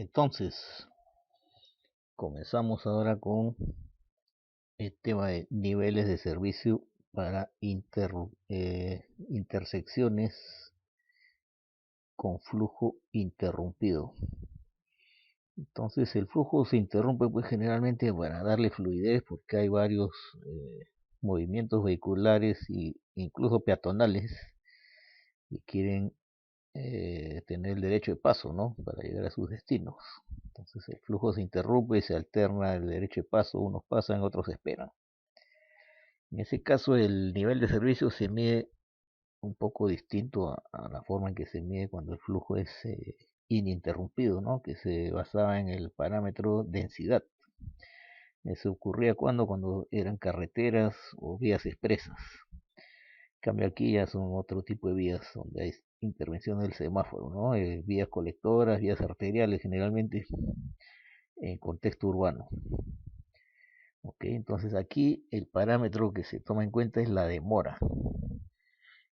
Entonces, comenzamos ahora con el tema de niveles de servicio para intersecciones con flujo interrumpido. Entonces, el flujo se interrumpe pues generalmente para darle fluidez porque hay varios movimientos vehiculares e incluso peatonales que quieren tener el derecho de paso, ¿no? Para llegar a sus destinos. Entonces el flujo se interrumpe y se alterna el derecho de paso, unos pasan, otros esperan. En ese caso el nivel de servicio se mide un poco distinto a la forma en que se mide cuando el flujo es ininterrumpido, ¿no? Que se basaba en el parámetro densidad. Eso ocurría cuando eran carreteras o vías expresas. En cambio aquí ya son otro tipo de vías donde hay intervención del semáforo, ¿no? Vías colectoras, vías arteriales generalmente en contexto urbano. Ok, entonces aquí el parámetro que se toma en cuenta es la demora.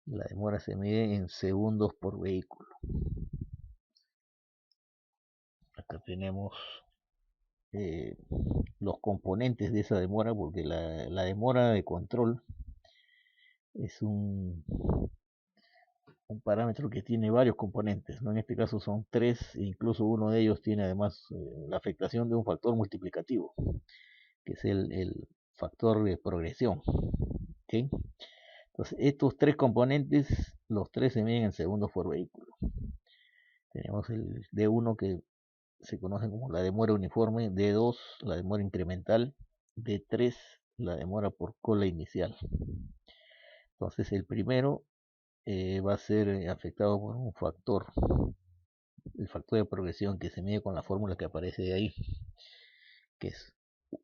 La demora se mide en segundos por vehículo. Acá tenemos eh, los componentes de esa demora, porque la demora de control es un parámetro que tiene varios componentes, ¿no? En este caso son tres, e incluso uno de ellos tiene además la afectación de un factor multiplicativo, que es el factor de progresión. ¿Okay? Entonces, estos tres componentes, los tres se miden en segundos por vehículo. Tenemos el D1 que se conoce como la demora uniforme, D2 la demora incremental, D3 la demora por cola inicial. Entonces el primero va a ser afectado por un factor, el factor de progresión que se mide con la fórmula que aparece ahí, que es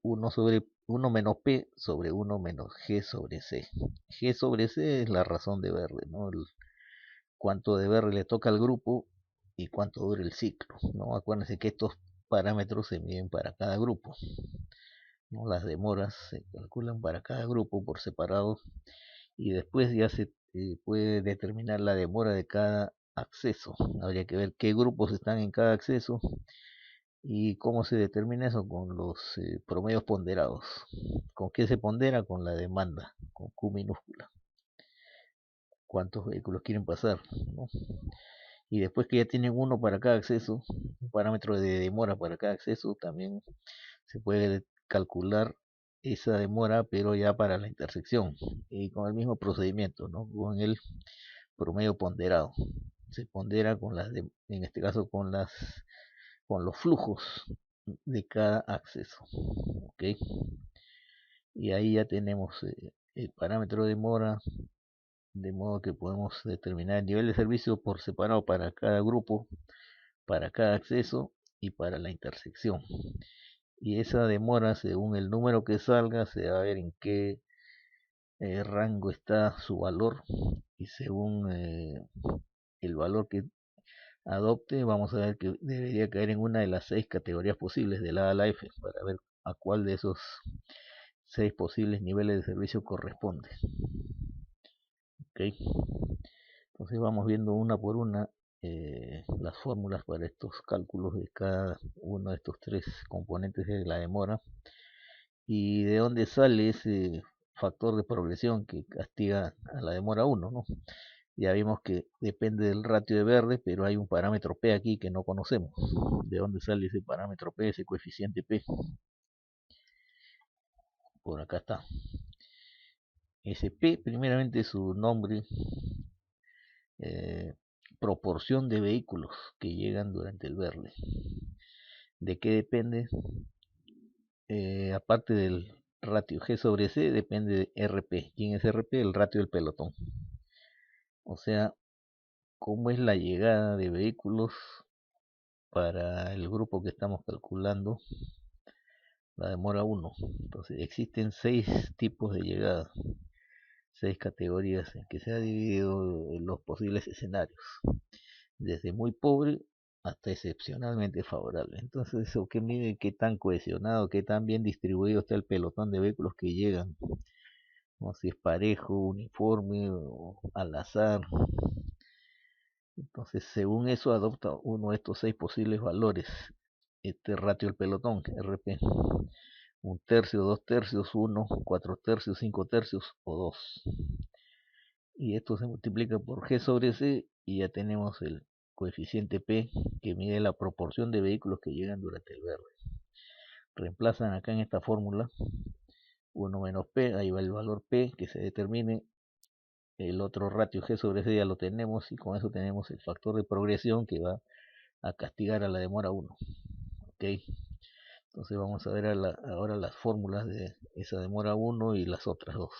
1 menos P sobre 1 menos G sobre C. G sobre C es la razón de verde, ¿no? Cuánto de verde le toca al grupo y cuánto dura el ciclo, ¿no? Acuérdense que estos parámetros se miden para cada grupo, ¿no? Las demoras se calculan para cada grupo por separado y después ya se puede determinar la demora de cada acceso. Habría que ver qué grupos están en cada acceso y cómo se determina eso con los promedios ponderados. ¿Con qué se pondera? Con la demanda, con Q minúscula. ¿Cuántos vehículos quieren pasar? ¿No? Y después que ya tienen uno para cada acceso, un parámetro de demora para cada acceso, también se puede calcular esa demora, pero ya para la intersección y con el mismo procedimiento, ¿no? Con el promedio ponderado. Se pondera con en este caso con los flujos de cada acceso, ¿ok? Y ahí ya tenemos el parámetro de demora, de modo que podemos determinar el nivel de servicio por separado para cada grupo, para cada acceso y para la intersección. Y esa demora, según el número que salga, se va a ver en qué rango está su valor y según el valor que adopte, vamos a ver que debería caer en una de las 6 categorías posibles de la A a la F para ver a cuál de esos 6 posibles niveles de servicio corresponde. ¿Okay? Entonces vamos viendo una por una las fórmulas para estos cálculos de cada uno de estos tres componentes de la demora y de dónde sale ese factor de progresión que castiga a la demora 1, ¿no? Ya vimos que depende del ratio de verde, pero hay un parámetro P aquí que no conocemos. ¿De dónde sale ese parámetro P, ese coeficiente P? Por acá está. Ese P, primeramente su nombre, eh, proporción de vehículos que llegan durante el verde. ¿De qué depende? Aparte del ratio G sobre C, depende de RP. ¿Quién es RP? El ratio del pelotón. O sea, cómo es la llegada de vehículos para el grupo que estamos calculando, la demora 1. Entonces existen 6 tipos de llegada, 6 categorías en que se ha dividido los posibles escenarios, desde muy pobre hasta excepcionalmente favorable. Entonces eso que mide qué tan cohesionado, qué tan bien distribuido está el pelotón de vehículos que llegan, no si es parejo, uniforme o al azar. Entonces según eso adopta uno de estos 6 posibles valores este ratio del pelotón, RP. 1/3, 2/3, 1, 4/3, 5/3 o 2. Y esto se multiplica por G sobre C y ya tenemos el coeficiente P que mide la proporción de vehículos que llegan durante el verde. Reemplazan acá en esta fórmula 1 menos P, ahí va el valor P que se determine. El otro ratio G sobre C ya lo tenemos y con eso tenemos el factor de progresión que va a castigar a la demora 1. ¿Ok? Entonces vamos a ver ahora las fórmulas de esa demora 1 y las otras dos.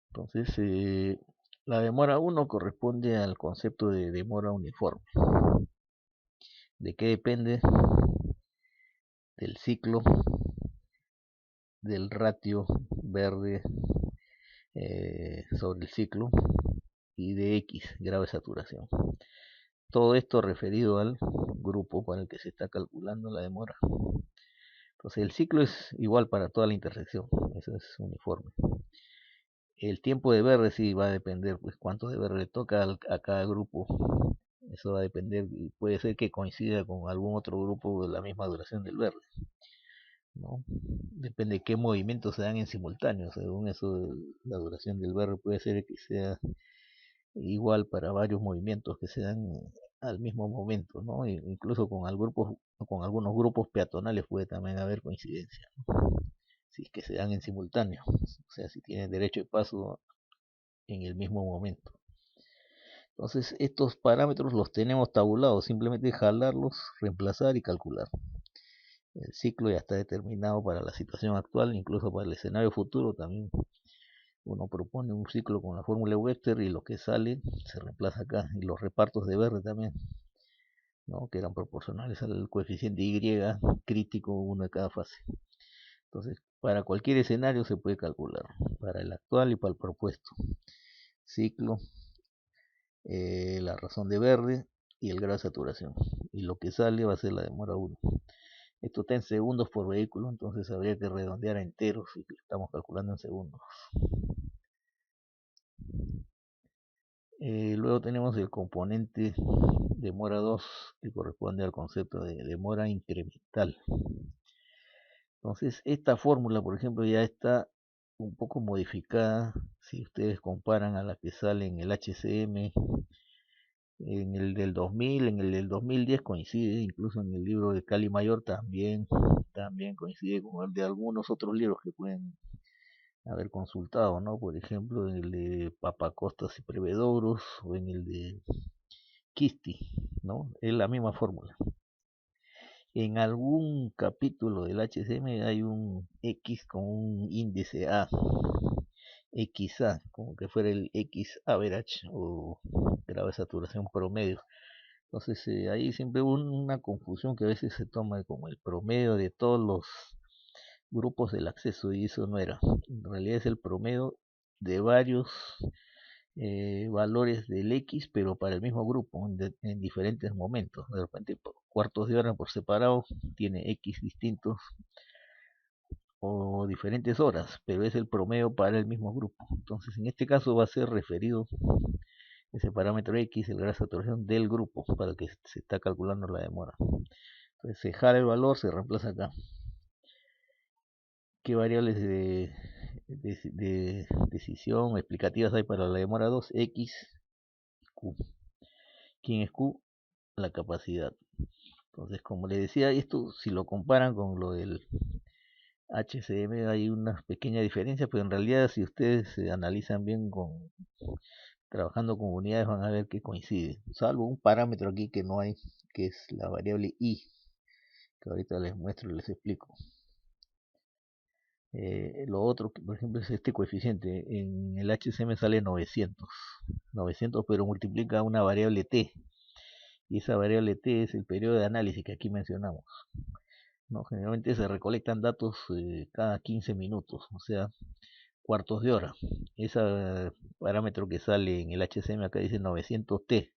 Entonces, la demora 1 corresponde al concepto de demora uniforme. ¿De qué depende? Del ciclo, del ratio verde sobre el ciclo y de X, grado de saturación. Todo esto referido al grupo para el que se está calculando la demora. Entonces el ciclo es igual para toda la intersección, eso es uniforme. El tiempo de verde sí va a depender, pues cuánto de verde le toca a cada grupo. Eso va a depender y puede ser que coincida con algún otro grupo de la misma duración del verde, ¿no? Depende de qué movimientos se dan en simultáneo. Según eso, la duración del verde puede ser que sea igual para varios movimientos que se dan al mismo momento, ¿no? Incluso con algunos grupos peatonales puede también haber coincidencia, ¿no? Si es que se dan en simultáneo, o sea, si tienen derecho de paso en el mismo momento. Entonces, estos parámetros los tenemos tabulados, simplemente jalarlos, reemplazar y calcular. El ciclo ya está determinado para la situación actual, incluso para el escenario futuro también. Uno propone un ciclo con la fórmula Webster y lo que sale se reemplaza acá. Y los repartos de verde también, ¿no? Que eran proporcionales al coeficiente Y crítico, uno de cada fase. Entonces, para cualquier escenario se puede calcular, para el actual y para el propuesto. Ciclo, la razón de verde y el grado de saturación. Y lo que sale va a ser la demora 1. Esto está en segundos por vehículo, entonces habría que redondear a enteros y estamos calculando en segundos. Luego tenemos el componente demora 2 que corresponde al concepto de demora incremental. Entonces esta fórmula, por ejemplo, ya está un poco modificada si ustedes comparan a la que sale en el HCM, en el del 2000, en el del 2010 coincide, incluso en el libro de Cali Mayor también coincide con el de algunos otros libros que pueden haber consultado, ¿no? Por ejemplo, en el de Papacostas y Prevedouros o en el de Kisti, ¿no? Es la misma fórmula. En algún capítulo del HCM hay un X con un índice A, XA, como que fuera el X average o grado de saturación promedio. Entonces ahí siempre hubo una confusión que a veces se toma como el promedio de todos los grupos del acceso y eso no era. En realidad es el promedio de varios valores del X, pero para el mismo grupo, en diferentes momentos. De repente, por cuartos de hora por separado, tiene X distintos o diferentes horas, pero es el promedio para el mismo grupo. Entonces, en este caso va a ser referido ese parámetro X, el grado de saturación del grupo, para el que se está calculando la demora. Entonces, se jala el valor, se reemplaza acá. ¿Qué variables de decisión explicativas hay para la demora 2? X, Q. ¿Quién es Q? La capacidad. Entonces, como les decía, esto si lo comparan con lo del HCM hay una pequeña diferencia, pero en realidad si ustedes se analizan bien trabajando con unidades van a ver que coincide, salvo un parámetro aquí que no hay, que es la variable I, que ahorita les muestro y les explico. Lo otro, por ejemplo, es este coeficiente. En el HCM sale 900, pero multiplica una variable t, y esa variable t es el periodo de análisis que aquí mencionamos, ¿no? Generalmente se recolectan datos cada 15 minutos, o sea, cuartos de hora. Ese parámetro que sale en el HCM acá dice 900t,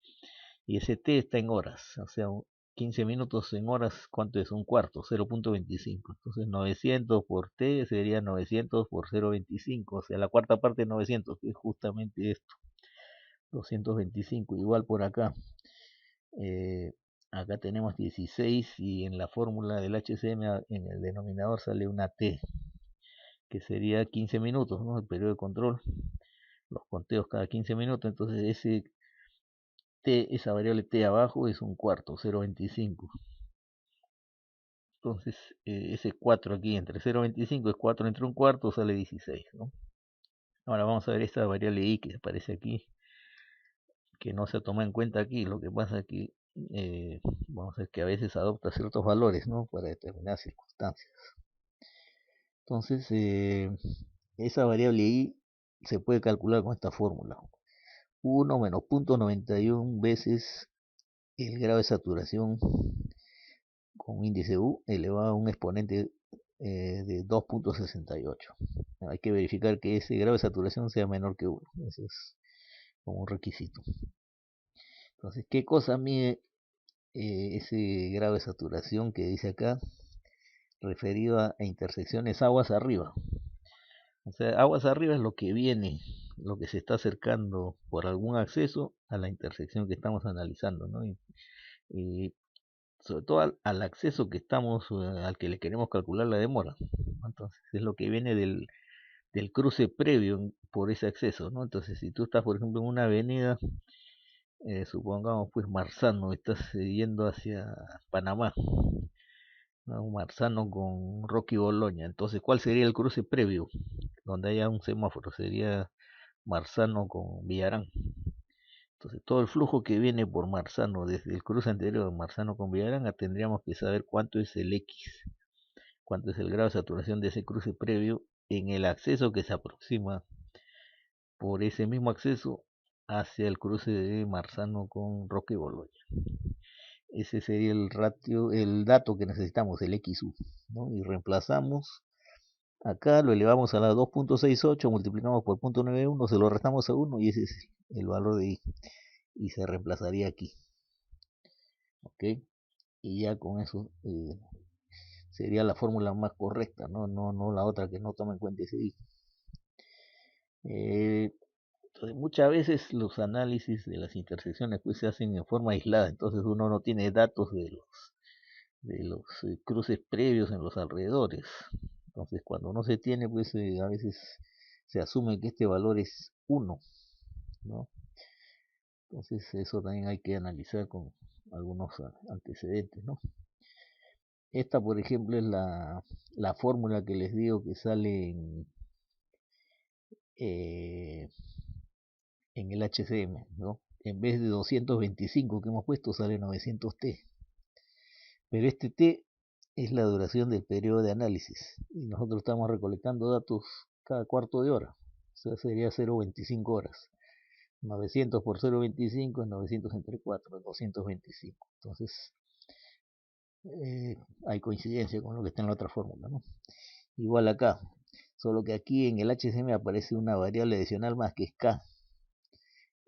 y ese t está en horas, o sea, 15 minutos en horas, ¿cuánto es? Un cuarto, 0.25. Entonces 900 por t sería 900 por 0.25, o sea, la cuarta parte de 900, que es justamente esto, 225. Igual por acá, acá tenemos 16 y en la fórmula del HCM en el denominador sale una T, que sería 15 minutos, ¿no? El periodo de control, los conteos cada 15 minutos, entonces ese T, esa variable T abajo es un cuarto, 0,25. Entonces, ese 4 aquí entre 0,25 es 4 entre un cuarto, sale 16, ¿no? Ahora vamos a ver esta variable I que aparece aquí, que no se toma en cuenta aquí. Lo que pasa es que vamos a ver que a veces adopta ciertos valores, ¿no? Para determinadas circunstancias. Entonces, esa variable I se puede calcular con esta fórmula. 1 menos 0,91 veces el grado de saturación con índice U elevado a un exponente de 2,68. Hay que verificar que ese grado de saturación sea menor que 1. Ese es como un requisito. Entonces, ¿qué cosa mide ese grado de saturación que dice acá? Referido a intersecciones aguas arriba. O sea, aguas arriba es lo que viene, lo que se está acercando por algún acceso a la intersección que estamos analizando, ¿no? Y sobre todo al acceso que estamos, al que le queremos calcular la demora. Entonces, es lo que viene del cruce previo por ese acceso, ¿no? Entonces, si tú estás, por ejemplo, en una avenida, supongamos, pues Marzano, estás yendo hacia Panamá, ¿no? Marzano con Rocky Boloña. Entonces, ¿cuál sería el cruce previo? Donde haya un semáforo, sería Marzano con Villarán. Entonces, todo el flujo que viene por Marzano, desde el cruce anterior de Marzano con Villarán, tendríamos que saber cuánto es el X, cuánto es el grado de saturación de ese cruce previo en el acceso que se aproxima por ese mismo acceso hacia el cruce de Marzano con Roque Boloña. Ese sería el ratio, el dato que necesitamos, el XU, ¿no? Y reemplazamos acá, lo elevamos a la 2,68, multiplicamos por 0,91, se lo restamos a 1 y ese es el valor de I. Y se reemplazaría aquí. ¿Ok? Y ya con eso sería la fórmula más correcta, no la otra que no toma en cuenta ese I. Entonces, muchas veces los análisis de las intersecciones pues se hacen en forma aislada, entonces uno no tiene datos de los cruces previos en los alrededores. Entonces, cuando no se tiene, pues a veces se asume que este valor es 1, ¿no? Entonces, eso también hay que analizar con algunos antecedentes, ¿no? Esta, por ejemplo, es la fórmula que les digo que sale eh, en el HCM, ¿no? En vez de 225 que hemos puesto, sale 900T. Pero este T es la duración del periodo de análisis. Y nosotros estamos recolectando datos cada cuarto de hora. O sea, sería 0,25 horas. 900 por 0,25 es 900 entre 4, es 225. Entonces, hay coincidencia con lo que está en la otra fórmula, ¿no? Igual acá, solo que aquí en el HCM aparece una variable adicional más que es K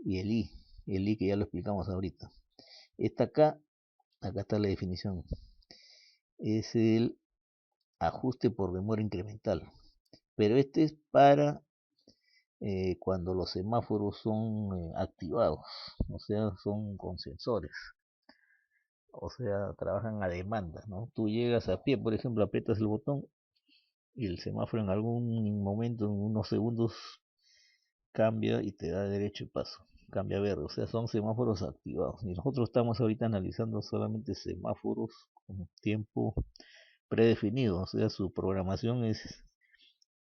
y el I que ya lo explicamos ahorita. Esta K, acá está la definición, es el ajuste por demora incremental, pero este es para cuando los semáforos son activados, o sea, son con sensores. O sea, trabajan a demanda, ¿no? Tú llegas a pie, por ejemplo, aprietas el botón y el semáforo en algún momento, en unos segundos, cambia y te da derecho y paso, cambia a verde, o sea, son semáforos activados. Y nosotros estamos ahorita analizando solamente semáforos con tiempo predefinido, o sea, su programación es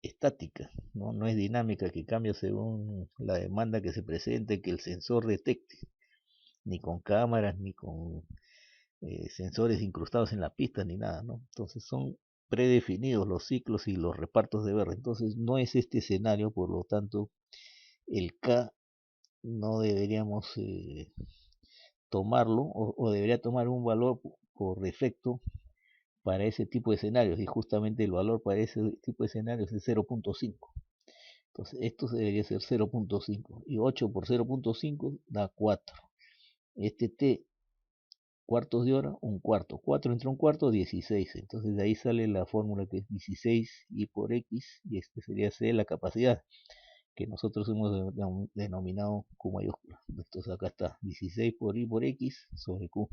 estática, no es dinámica, que cambia según la demanda que se presente, que el sensor detecte, ni con cámaras, ni con sensores incrustados en la pista, ni nada, ¿no? Entonces son predefinidos los ciclos y los repartos de verde. Entonces no es este escenario, por lo tanto, el K no deberíamos tomarlo o debería tomar un valor por defecto para ese tipo de escenarios, y justamente el valor para ese tipo de escenarios es 0,5. Entonces esto debería ser 0,5 y 8 por 0,5 da 4. Este T cuartos de hora, un cuarto. 4 entre un cuarto, 16. Entonces de ahí sale la fórmula que es 16 y por X, y este sería C, la capacidad, que nosotros hemos denominado Q mayúscula. Entonces acá está 16 por I por X sobre Q.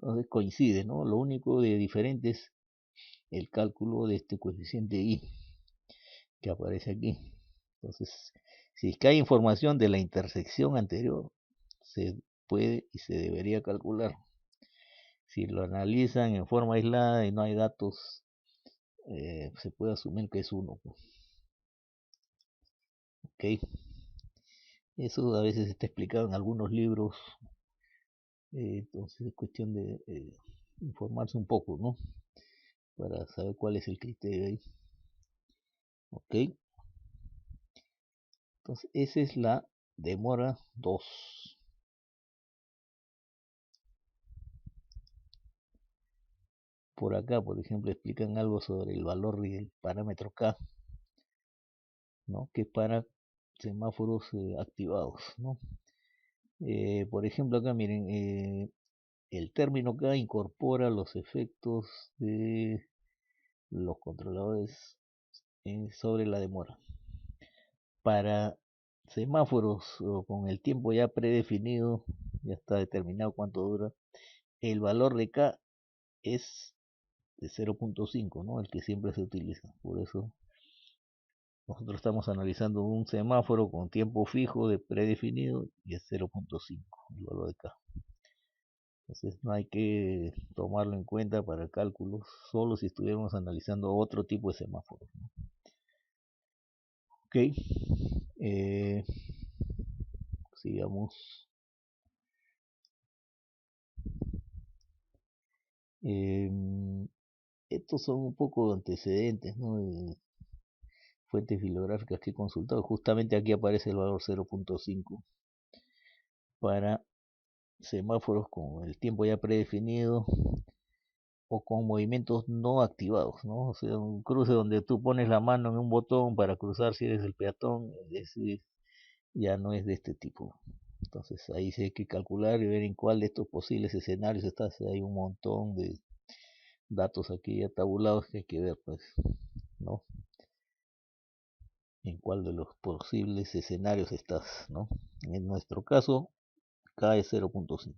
Entonces coincide, ¿no? Lo único de diferente es el cálculo de este coeficiente I que aparece aquí. Entonces, si es que hay información de la intersección anterior, se puede y se debería calcular. Si lo analizan en forma aislada y no hay datos, se puede asumir que es 1. ¿Ok? Eso a veces está explicado en algunos libros, entonces es cuestión de informarse un poco, ¿no? Para saber cuál es el criterio ahí. ¿Ok? Entonces, esa es la demora 2. Por acá, por ejemplo, explican algo sobre el valor del parámetro K, ¿no? Que es para semáforos activados, ¿no? Por ejemplo, acá miren, el término K incorpora los efectos de los controladores sobre la demora. Para semáforos o con el tiempo ya predefinido, ya está determinado cuánto dura, el valor de K es de 0.5, ¿no? El que siempre se utiliza. Por eso nosotros estamos analizando un semáforo con tiempo fijo de predefinido y es 0.5 el valor de K. Entonces no hay que tomarlo en cuenta para cálculos, solo si estuviéramos analizando otro tipo de semáforos, ¿no? Ok, sigamos. Estos son un poco antecedentes, ¿no? Fuentes bibliográficas que he consultado. Justamente aquí aparece el valor 0.5 para semáforos con el tiempo ya predefinido o con movimientos no activados, ¿no? O sea, un cruce donde tú pones la mano en un botón para cruzar si eres el peatón, ya no es de este tipo. Entonces ahí sí hay que calcular y ver en cuál de estos posibles escenarios está. Hay un montón de datos aquí ya tabulados que hay que ver, pues, ¿no? En cuál de los posibles escenarios estás, ¿no? En nuestro caso, K es 0.5.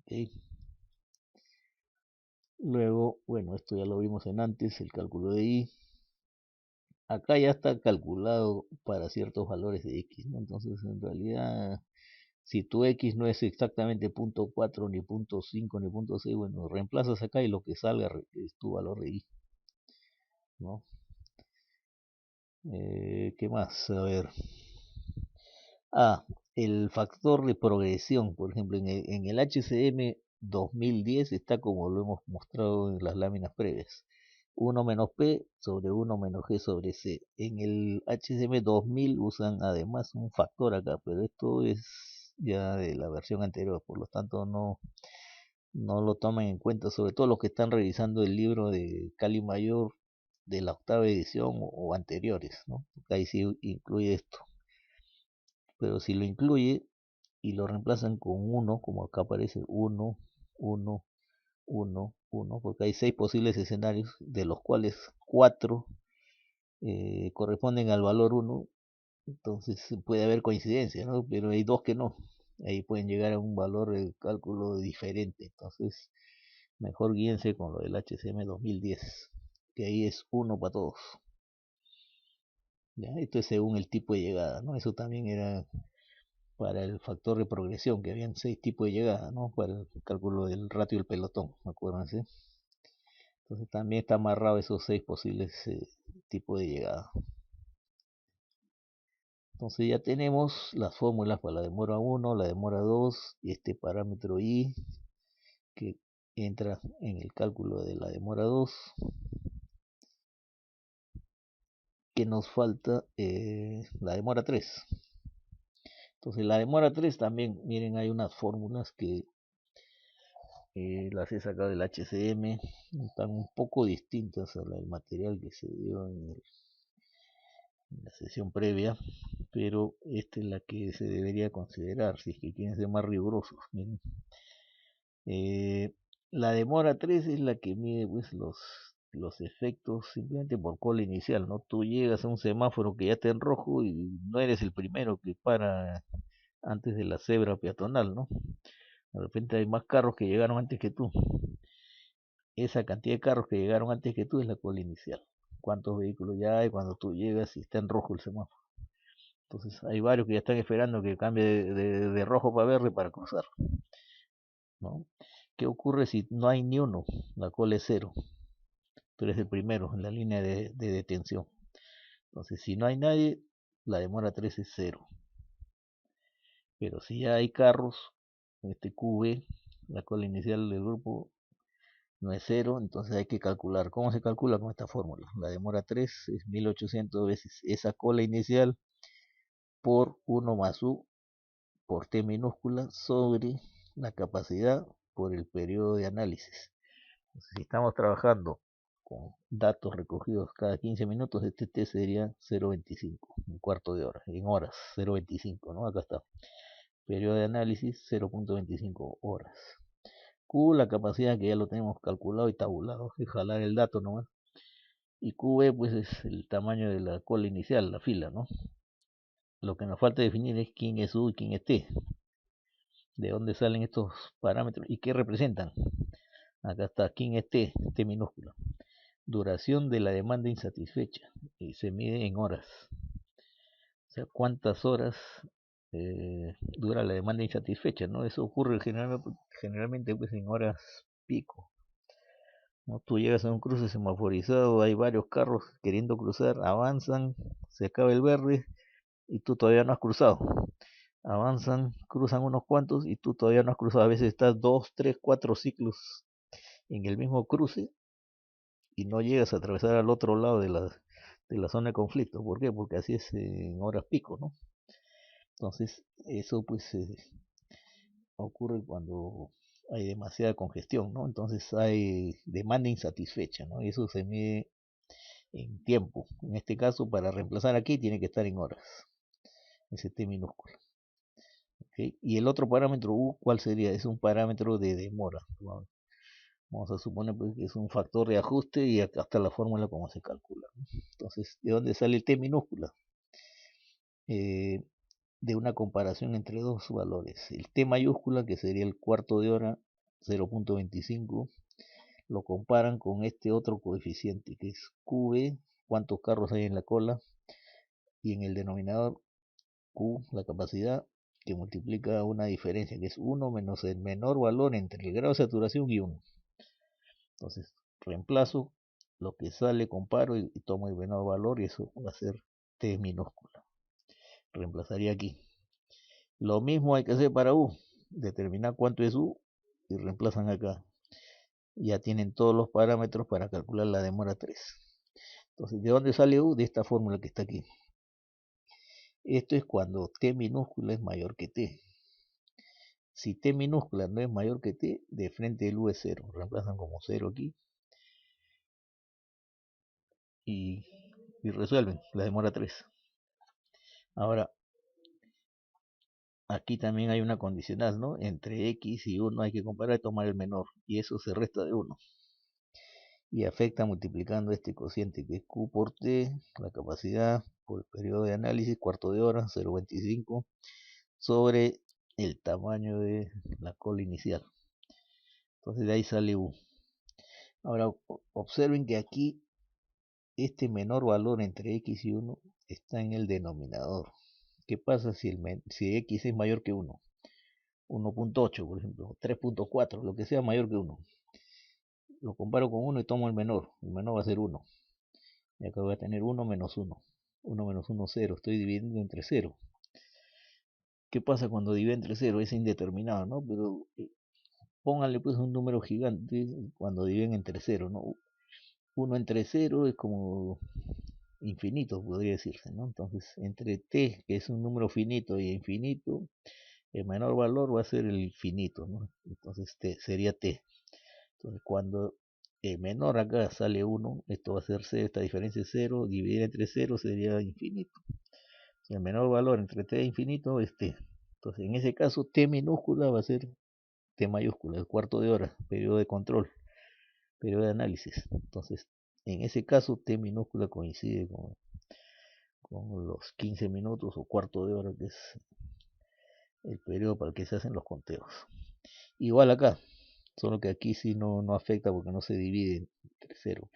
¿Okay? Luego, bueno, esto ya lo vimos en antes, el cálculo de I. Acá ya está calculado para ciertos valores de X, ¿no? Entonces, en realidad, si tu X no es exactamente 0.4, ni 0.5, ni 0.6, bueno, reemplazas acá y lo que salga es tu valor de I, ¿no? ¿Qué más? A ver. Ah, el factor de progresión, por ejemplo, en el HCM 2010 está como lo hemos mostrado en las láminas previas. 1 menos P sobre 1 menos G sobre C. En el HCM 2000 usan además un factor acá, pero esto es ya de la versión anterior, por lo tanto no lo toman en cuenta, sobre todo los que están revisando el libro de Cali Mayor de la octava edición o anteriores, ¿no? Porque ahí sí incluye esto. Pero si lo incluye y lo reemplazan con 1, como acá aparece 1, 1, 1, 1, porque hay 6 posibles escenarios, de los cuales 4 corresponden al valor 1, entonces puede haber coincidencia, ¿no? Pero hay 2 que no, ahí pueden llegar a un valor de cálculo diferente, entonces mejor guíense con lo del HCM 2010, que ahí es 1 para todos. ¿Ya? Esto es según el tipo de llegada, ¿no? Eso también era para el factor de progresión, que habían 6 tipos de llegada, ¿no? Para el cálculo del ratio del pelotón, acuérdense. Entonces también está amarrado esos 6 posibles tipos de llegada. Entonces ya tenemos las fórmulas para la demora 1, la demora 2 y este parámetro I que entra en el cálculo de la demora 2. Que nos falta la demora 3. Entonces la demora 3 también, miren, hay unas fórmulas que las he sacado del HCM, están un poco distintas a la del material que se dio en la sesión previa, pero esta es la que se debería considerar si es que quieren ser más rigurosos. Miren. La demora 3 es la que mide pues los efectos simplemente por cola inicial, ¿no? Tú llegas a un semáforo que ya está en rojo y no eres el primero que para antes de la cebra peatonal, ¿no? De repente hay más carros que llegaron antes que tú. Esa cantidad de carros que llegaron antes que tú es la cola inicial. ¿Cuántos vehículos ya hay cuando tú llegas y está en rojo el semáforo? Entonces hay varios que ya están esperando que cambie de rojo para verde para cruzar, ¿no? ¿Qué ocurre si no hay ni uno? La cola es cero. Tú eres el primero en la línea de detención. Entonces, si no hay nadie, la demora 3 es cero. Pero si ya hay carros, este QV, la cola inicial del grupo, no es cero, entonces hay que calcular. ¿Cómo se calcula con esta fórmula? La demora 3 es 1800 veces esa cola inicial por 1 más U por T minúscula sobre la capacidad por el periodo de análisis. Entonces, si estamos trabajando con datos recogidos cada 15 minutos, este T sería 0.25, un cuarto de hora, en horas, 0.25, ¿no? Acá está. Periodo de análisis, 0.25 horas. Q, la capacidad que ya lo tenemos calculado y tabulado, es jalar el dato nomás. Y QV, pues es el tamaño de la cola inicial, la fila, ¿no? Lo que nos falta definir es quién es U y quién es T. ¿De dónde salen estos parámetros y qué representan? Acá está, quién es T, T minúscula. Duración de la demanda insatisfecha y se mide en horas. O sea, cuántas horas dura la demanda insatisfecha, ¿no? Eso ocurre generalmente pues en horas pico, ¿no? Tú llegas a un cruce semaforizado, hay varios carros queriendo cruzar, avanzan, se acaba el verde y tú todavía no has cruzado. Avanzan, cruzan unos cuantos y tú todavía no has cruzado. A veces estás 2, 3, 4 ciclos en el mismo cruce y no llegas a atravesar al otro lado de la zona de conflicto. ¿Por qué? Porque así es en horas pico, ¿no? Entonces, eso pues ocurre cuando hay demasiada congestión, ¿no? Entonces hay demanda insatisfecha, ¿no? Y eso se mide en tiempo. En este caso, para reemplazar aquí, tiene que estar en horas. Ese T minúsculo. ¿Okay? Y el otro parámetro U, ¿cuál sería? Es un parámetro de demora. Vamos a suponer pues, que es un factor de ajuste y acá está la fórmula como se calcula, ¿no? Entonces, ¿de dónde sale el T minúscula? De una comparación entre dos valores. El T mayúscula, que sería el cuarto de hora, 0.25, lo comparan con este otro coeficiente, que es QV, cuántos carros hay en la cola, y en el denominador Q, la capacidad, que multiplica una diferencia, que es 1 menos el menor valor entre el grado de saturación y 1. Entonces, reemplazo lo que sale, comparo y tomo el menor valor y eso va a ser T minúscula. Reemplazaría aquí. Lo mismo hay que hacer para U. Determinar cuánto es U y reemplazan acá. Ya tienen todos los parámetros para calcular la demora 3. Entonces, ¿de dónde sale U? De esta fórmula que está aquí. Esto es cuando T minúscula es mayor que T. Si T minúscula no es mayor que T, de frente el U es 0. Reemplazan como 0 aquí. Y resuelven la demora 3. Ahora, aquí también hay una condicional, ¿no? Entre X y 1 hay que comparar y tomar el menor. Y eso se resta de 1. Y afecta multiplicando este cociente que es Q por T, la capacidad por el periodo de análisis, cuarto de hora, 0.25, sobre el tamaño de la cola inicial. Entonces de ahí sale U. Ahora observen que aquí este menor valor entre X y 1 está en el denominador. ¿Qué pasa si X es mayor que 1? 1.8 por ejemplo, 3.4, lo que sea mayor que 1. Lo comparo con 1 y tomo el menor va a ser 1. Y acá voy a tener 1 menos 1. 1 menos 1, 0. Estoy dividiendo entre 0. ¿Qué pasa cuando divide entre 0? Es indeterminado, ¿no? Pero pónganle pues un número gigante cuando dividen entre 0, ¿no? 1 entre 0 es como infinito, podría decirse, ¿no? Entonces, entre t, que es un número finito, y infinito, el menor valor va a ser el finito, ¿no? Entonces, t sería t. Entonces, cuando el menor acá sale 1, esto va a ser 0, esta diferencia es 0, dividir entre 0 sería infinito. El menor valor entre t e infinito es t. Entonces, en ese caso, t minúscula va a ser t mayúscula, el cuarto de hora, periodo de control, periodo de análisis. Entonces, en ese caso, t minúscula coincide con los 15 minutos o cuarto de hora, que es el periodo para el que se hacen los conteos. Igual acá, solo que aquí sí no afecta porque no se divide entre cero.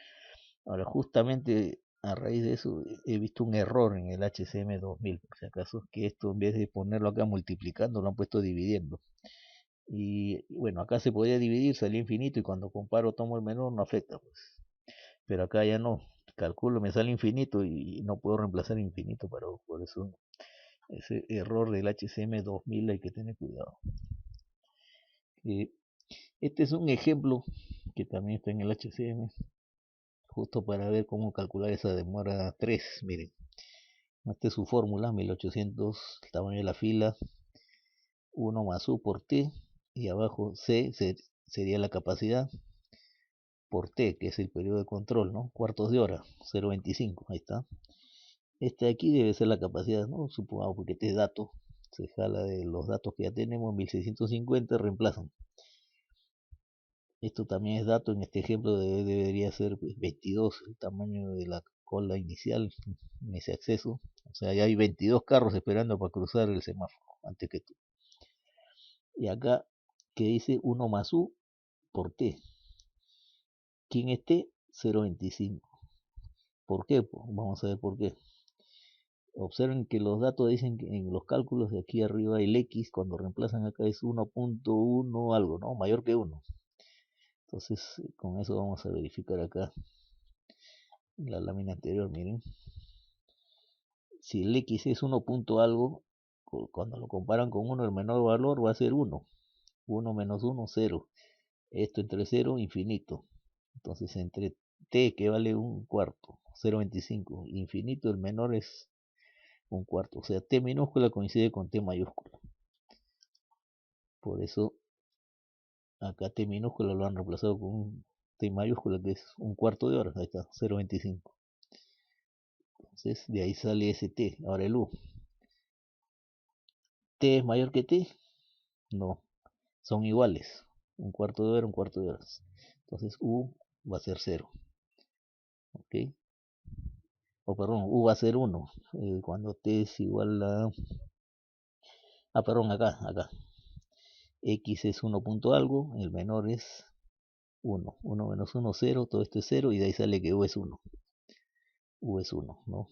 Ahora, justamente a raíz de eso he visto un error en el HCM 2000, por si acaso, que esto en vez de ponerlo acá multiplicando, lo han puesto dividiendo. Y bueno, acá se podía dividir, salía infinito y cuando comparo tomo el menor no afecta, pues. Pero acá ya no, calculo, me sale infinito y no puedo reemplazar infinito, pero por eso ese error del HCM 2000 hay que tener cuidado. Eh, este es un ejemplo que también está en el HCM, justo para ver cómo calcular esa demora 3. Miren, esta es su fórmula, 1800, el tamaño de la fila, 1 más U por T, y abajo sería la capacidad por T, que es el periodo de control, ¿no? Cuartos de hora, 0.25, ahí está. Este de aquí debe ser la capacidad, ¿no? Supongamos porque este es dato, se jala de los datos que ya tenemos, 1650, reemplazan. Esto también es dato, en este ejemplo debería ser 22, el tamaño de la cola inicial en ese acceso. O sea, ya hay 22 carros esperando para cruzar el semáforo antes que tú. Y acá que dice 1 más U por T. ¿Quién es T? 0.25. ¿Por qué? Pues vamos a ver por qué. Observen que los datos dicen que en los cálculos de aquí arriba el X cuando reemplazan acá es 1.1 algo, ¿no? Mayor que 1. Entonces con eso vamos a verificar acá la lámina anterior, miren. Si el X es 1 punto algo, cuando lo comparan con 1, el menor valor va a ser 1. 1 menos 1, 0. Esto entre 0, infinito. Entonces entre T, que vale un cuarto, 0.25, infinito, el menor es un cuarto. O sea, T minúscula coincide con T mayúscula. Por eso acá T minúscula lo han reemplazado con un T mayúscula, que es un cuarto de hora. Ahí está, 0.25. Entonces de ahí sale ese T. Ahora el U. ¿T es mayor que T? No, son iguales. Un cuarto de hora, un cuarto de hora. Entonces U va a ser 0. ¿Ok? O perdón, U va a ser 1. Cuando T es igual a... perdón, acá. X es 1 punto algo, el menor es 1. 1 menos 1, 0, todo esto es 0 y de ahí sale que U es 1. U es 1, ¿no?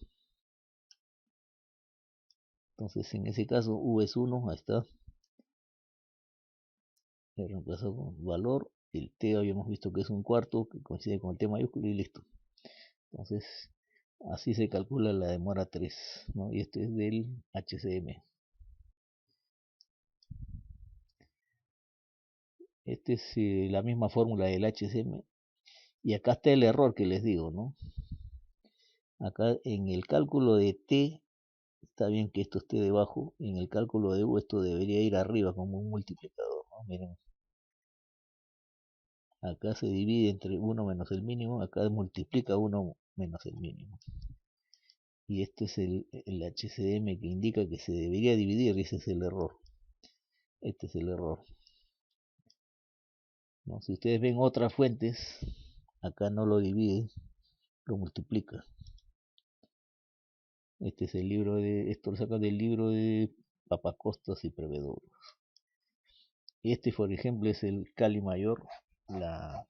Entonces en ese caso U es 1, ahí está. He reemplazado con valor. El T habíamos visto que es un cuarto, que coincide con el T mayúsculo y listo. Entonces así se calcula la demora 3, ¿no? Y este es del HCM. Esta es la misma fórmula del HCM. Y acá está el error que les digo, ¿no? Acá en el cálculo de T, está bien que esto esté debajo. En el cálculo de U, esto debería ir arriba como un multiplicador, ¿no? Miren. Acá se divide entre 1 menos el mínimo. Acá multiplica 1 menos el mínimo. Y este es el HCM que indica que se debería dividir. Y ese es el error. Este es el error, ¿no? Si ustedes ven otras fuentes, acá no lo divide, lo multiplica. Este es el libro esto lo saca del libro de Papacostas y Prevedor. Y este, por ejemplo, es el Cali Mayor, la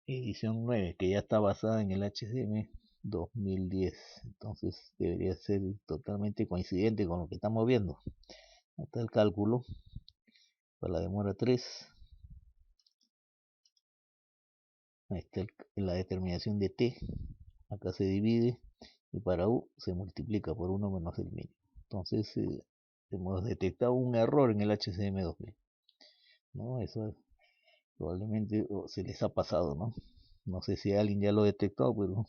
edición 9, que ya está basada en el HCM 2010. Entonces debería ser totalmente coincidente con lo que estamos viendo. Acá está el cálculo para la demora 3. Ahí está la determinación de T. Acá se divide y para U se multiplica por 1 menos el mínimo. Entonces hemos detectado un error en el HCM 2000, ¿no? Eso probablemente se les ha pasado, ¿no? No sé si alguien ya lo detectó, pero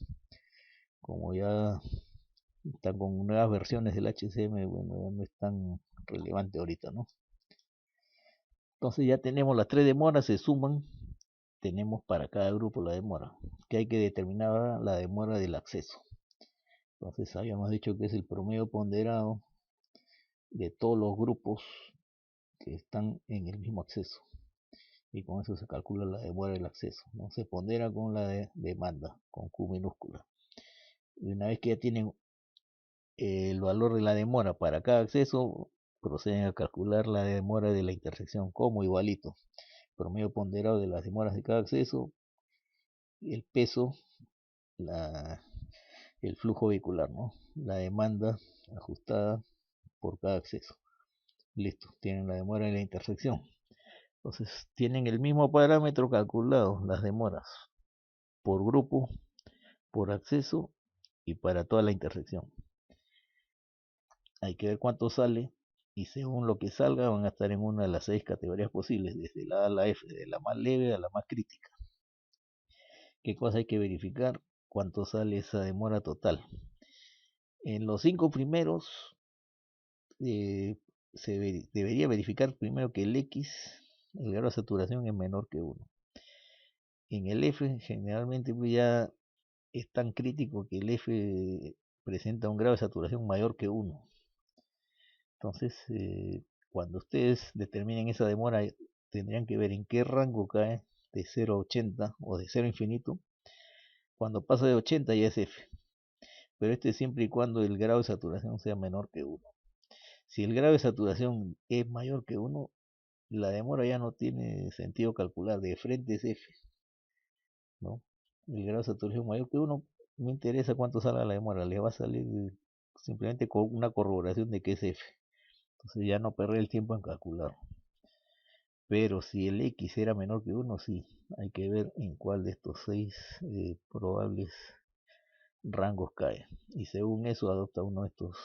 como ya están con nuevas versiones del HCM, bueno, ya no es tan relevante ahorita, ¿no? Entonces ya tenemos las tres demoras, se suman, tenemos para cada grupo la demora, que hay que determinar la demora del acceso. Entonces habíamos dicho que es el promedio ponderado de todos los grupos que están en el mismo acceso. Y con eso se calcula la demora del acceso, ¿no? Se pondera con la demanda, con Q minúscula. Y una vez que ya tienen el valor de la demora para cada acceso, proceden a calcular la demora de la intersección como igualito. Promedio ponderado de las demoras de cada acceso, el peso, la, el flujo vehicular, ¿no? La demanda ajustada por cada acceso. Listo, tienen la demora en la intersección. Entonces, tienen el mismo parámetro calculado, las demoras, por grupo, por acceso y para toda la intersección. Hay que ver cuánto sale y según lo que salga van a estar en una de las 6 categorías posibles, desde la A a la F, de la más leve a la más crítica. ¿Qué cosa hay que verificar? Cuánto sale esa demora total. En los 5 primeros debería verificar primero que el X, el grado de saturación, es menor que 1. En el F generalmente pues ya es tan crítico que el F presenta un grado de saturación mayor que 1. Entonces, cuando ustedes determinen esa demora, tendrían que ver en qué rango cae de 0 a 80 o de 0 a infinito. Cuando pasa de 80 ya es F, pero siempre y cuando el grado de saturación sea menor que 1. Si el grado de saturación es mayor que 1, la demora ya no tiene sentido calcular, de frente es F, ¿no? El grado de saturación mayor que 1, no interesa cuánto salga la demora, le va a salir simplemente con una corroboración de que es F. Entonces ya no perder el tiempo en calcular. Pero si el X era menor que 1, sí, hay que ver en cuál de estos 6 probables rangos cae. Y según eso adopta uno de estos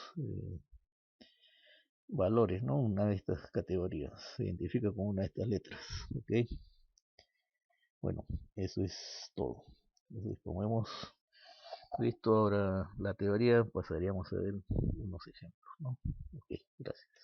valores, ¿no? Una de estas categorías. Se identifica con una de estas letras. ¿Ok? Bueno, eso es todo. Entonces, como hemos visto ahora la teoría, pasaríamos a ver unos ejemplos, ¿no? Ok, gracias.